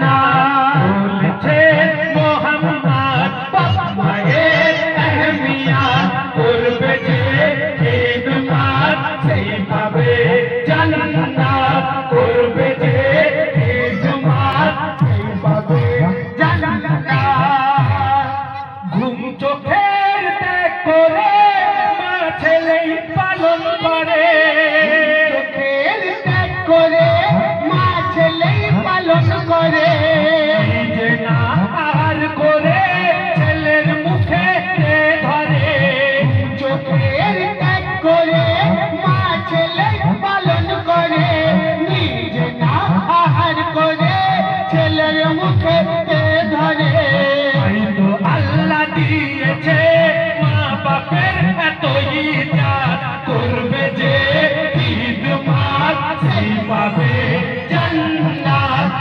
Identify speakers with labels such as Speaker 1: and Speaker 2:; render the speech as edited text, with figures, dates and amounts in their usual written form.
Speaker 1: না বলেছে মোহাম্মদ মায়ের আহমিয়াত করবে যে খিদমত সেইভাবে জান্নাত করবে যে খিদমত সেইভাবে জান্নাত ঘুম চোখের ত্যাগ করে মা ছেলেই পালন করে
Speaker 2: চোখের ত্যাগ করে মা ছেলেই পালন করে
Speaker 1: নিজে না আর করে ছেলের মুখে ধরে
Speaker 2: চোখের ত্যাগ করে মা ছেলেই পালন করে নিজে না আহার করে ছেলের মুখে ধরে